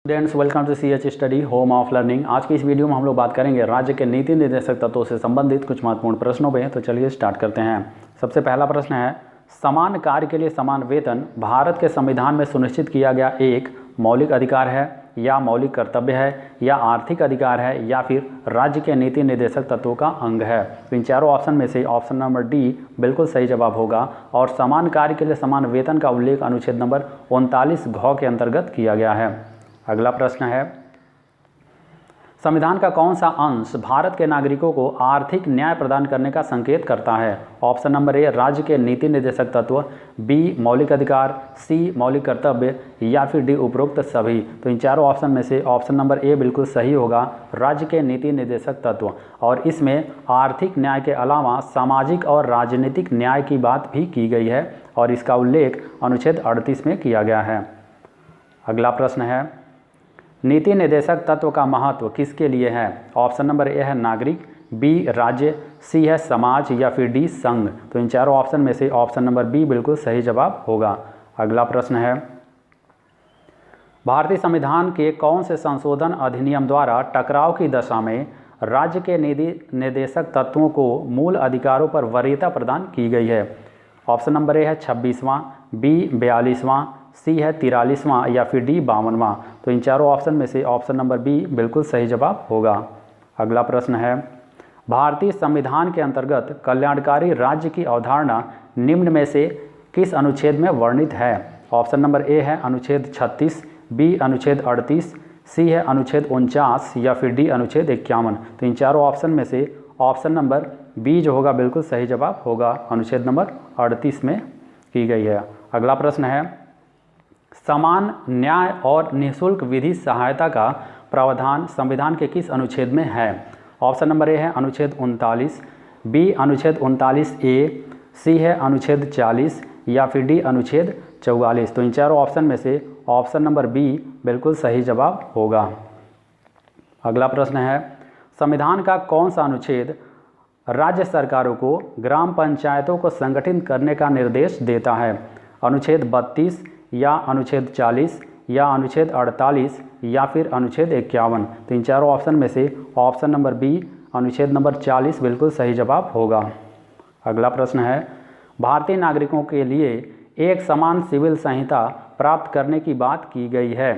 Students welcome to C H study home of learning. आज की इस वीडियो में हम लोग बात करेंगे राज्य के नीति निर्देशक तत्वों से संबंधित कुछ महत्वपूर्ण प्रश्नों पे। तो चलिए स्टार्ट करते हैं। सबसे पहला प्रश्न है, समान कार्य के लिए समान वेतन भारत के संविधान में सुनिश्चित किया गया एक मौलिक अधिकार है या मौलिक कर्तव्य है या आर्थिक अधिकार है या फिर राज्य के नीति निर्देशक तत्वों का अंग है। तो इन चारों ऑप्शन में से ऑप्शन नंबर डी बिल्कुल सही जवाब होगा और समान कार्य के लिए समान वेतन का उल्लेख अनुच्छेद नंबर 39 घ के अंतर्गत किया गया है। अगला प्रश्न है, संविधान का कौन सा अंश भारत के नागरिकों को आर्थिक न्याय प्रदान करने का संकेत करता है? ऑप्शन नंबर ए राज्य के नीति निर्देशक तत्व, बी मौलिक अधिकार, सी मौलिक कर्तव्य या फिर डी उपरोक्त सभी। तो इन चारों ऑप्शन में से ऑप्शन नंबर ए बिल्कुल सही होगा, राज्य के नीति निर्देशक तत्व। और इसमें आर्थिक न्याय के अलावा सामाजिक और राजनीतिक न्याय की बात भी की गई है और इसका उल्लेख अनुच्छेद 38 में किया गया है। अगला प्रश्न है, नीति निर्देशक तत्व का महत्व किसके लिए है? ऑप्शन नंबर ए है नागरिक, बी राज्य, सी है समाज या फिर डी संघ। तो इन चारों ऑप्शन में से ऑप्शन नंबर बी बिल्कुल सही जवाब होगा। अगला प्रश्न है, भारतीय संविधान के कौन से संशोधन अधिनियम द्वारा टकराव की दशा में राज्य के नीति निर्देशक तत्वों को मूल अधिकारों पर वरीयता प्रदान की गई है? ऑप्शन नंबर ए है 26वां, बी 42वां, सी है 43वां या फिर डी 52वां। तो इन चारों ऑप्शन में से ऑप्शन नंबर बी बिल्कुल सही जवाब होगा। अगला प्रश्न है, भारतीय संविधान के अंतर्गत कल्याणकारी राज्य की अवधारणा निम्न में से किस अनुच्छेद में वर्णित है? ऑप्शन नंबर ए है अनुच्छेद 36, बी अनुच्छेद 38, सी है अनुच्छेद 49 या फिर डी अनुच्छेद 51। तो इन चारों ऑप्शन में से ऑप्शन नंबर बी जो होगा बिल्कुल सही जवाब होगा, अनुच्छेद नंबर 38 में की गई है। अगला प्रश्न है, समान न्याय और निःशुल्क विधि सहायता का प्रावधान संविधान के किस अनुच्छेद में है? ऑप्शन नंबर ए है अनुच्छेद 39, बी अनुच्छेद 39 ए, सी है अनुच्छेद 40 या फिर डी अनुच्छेद 44। तो इन चारों ऑप्शन में से ऑप्शन नंबर बी बिल्कुल सही जवाब होगा। अगला प्रश्न है, संविधान का कौन सा अनुच्छेद राज्य सरकारों को ग्राम पंचायतों को संगठित करने का निर्देश देता है? अनुच्छेद 32 या अनुच्छेद 40 या अनुच्छेद 48 या फिर अनुच्छेद 51। तो इन चारों ऑप्शन में से ऑप्शन नंबर बी अनुच्छेद नंबर 40 बिल्कुल सही जवाब होगा। अगला प्रश्न है, भारतीय नागरिकों के लिए एक समान सिविल संहिता प्राप्त करने की बात की गई है।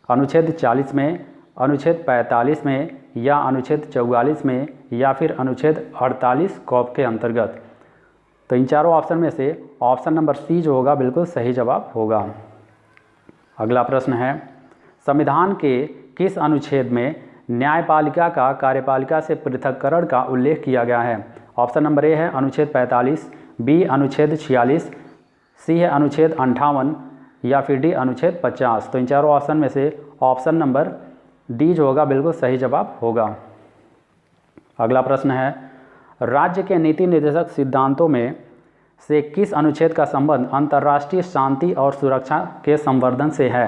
अनुच्छेद 40 में, अनुच्छेद 45 में या अनुच्छेद 44 में या फिर अनुच्छेद 48 कॉप के अंतर्गत। तो इन चारों ऑप्शन में से ऑप्शन नंबर सी जो होगा बिल्कुल सही जवाब होगा। अगला प्रश्न है, संविधान के किस अनुच्छेद में न्यायपालिका का कार्यपालिका से पृथक्करण का उल्लेख किया गया है? ऑप्शन नंबर ए है अनुच्छेद 45, बी अनुच्छेद 46, सी है अनुच्छेद 58 या फिर डी अनुच्छेद 50। तो इन चारों ऑप्शन में से ऑप्शन नंबर डी जो होगा बिल्कुल सही जवाब होगा। अगला प्रश्न है, राज्य के नीति निर्देशक सिद्धांतों में से किस अनुच्छेद का संबंध अंतर्राष्ट्रीय शांति और सुरक्षा के संवर्धन से है?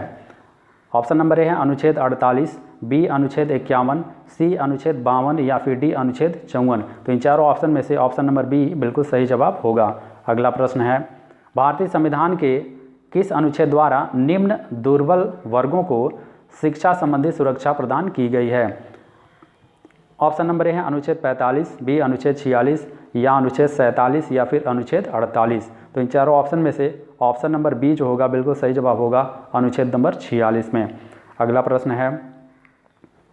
ऑप्शन नंबर ए है अनुच्छेद 48, बी अनुच्छेद 51, सी अनुच्छेद 52 या फिर डी अनुच्छेद 54। तो इन चारों ऑप्शन में से ऑप्शन नंबर बी बिल्कुल सही जवाब होगा। अगला प्रश्न है, भारतीय संविधान के किस अनुच्छेद द्वारा निम्न दुर्बल वर्गों को शिक्षा संबंधी सुरक्षा प्रदान की गई है? ऑप्शन नंबर ए है अनुच्छेद 45, बी अनुच्छेद 46 या अनुच्छेद 47 या फिर अनुच्छेद 48। तो इन चारों ऑप्शन में से ऑप्शन नंबर बी जो होगा बिल्कुल सही जवाब होगा, अनुच्छेद नंबर 46 में। अगला प्रश्न है,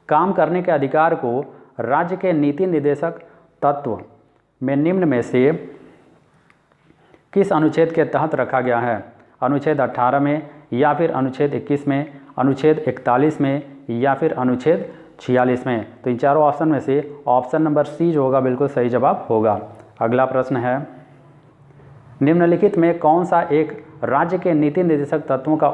काम करने के अधिकार को राज्य के नीति निर्देशक तत्व में निम्न में से किस अनुच्छेद के तहत रखा गया है? अनुच्छेद 18 में या फिर अनुच्छेद 21 में, अनुच्छेद 41 में या फिर अनुच्छेद 46 में। तो इन चारों ऑप्शन में से ऑप्शन नंबर सी जो होगा बिल्कुल सही जवाब होगा। अगला प्रश्न है, निम्नलिखित में कौन सा एक राज्य के नीति निर्देशक तत्वों का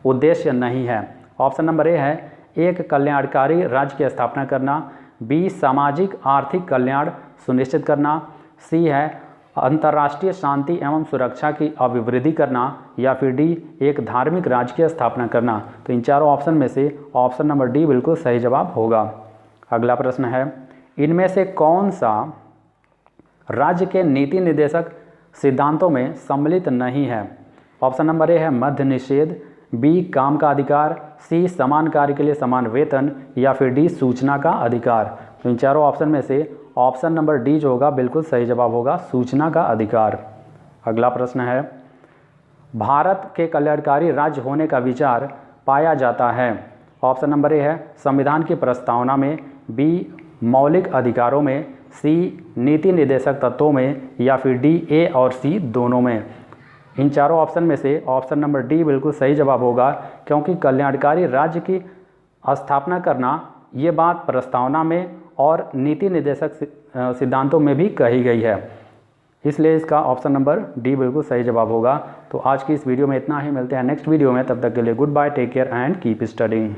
उद्देश्य नहीं है? ऑप्शन नंबर ए है एक कल्याणकारी राज्य की स्थापना करना, बी सामाजिक आर्थिक कल्याण सुनिश्चित करना, सी है अंतर्राष्ट्रीय शांति एवं सुरक्षा की अभिवृद्धि करना या फिर डी एक धार्मिक राज्य की स्थापना करना। तो इन चारों ऑप्शन में से ऑप्शन नंबर डी बिल्कुल सही जवाब होगा। अगला प्रश्न है, इनमें से कौन सा राज्य के नीति निर्देशक सिद्धांतों में सम्मिलित नहीं है? ऑप्शन नंबर ए है मद्य निषेध, बी काम का अधिकार, सी समान कार्य के लिए समान वेतन, या फिर डी सूचना का अधिकार। तो इन चारों ऑप्शन में से ऑप्शन नंबर डी जो होगा बिल्कुल सही जवाब होगा, सूचना का अधिकार। अगला प्रश्न है, भारत के कल्याणकारी राज्य होने का विचार पाया जाता है। ऑप्शन नंबर ए है संविधान की प्रस्तावना में, बी मौलिक अधिकारों में, सी नीति निर्देशक तत्वों में, या फिर डी ए और सी दोनों में। इन चारों ऑप्शन में से ऑप्शन नंबर डी बिल्कुल सही जवाब होगा, क्योंकि कल्याणकारी राज्य की स्थापना करना ये बात प्रस्तावना में और नीति निर्देशक सिद्धांतों में भी कही गई है, इसलिए इसका ऑप्शन नंबर डी बिल्कुल सही जवाब होगा। तो आज की इस वीडियो में इतना ही, मिलते हैं नेक्स्ट वीडियो में, तब तक के लिए good bye, take care and keep studying.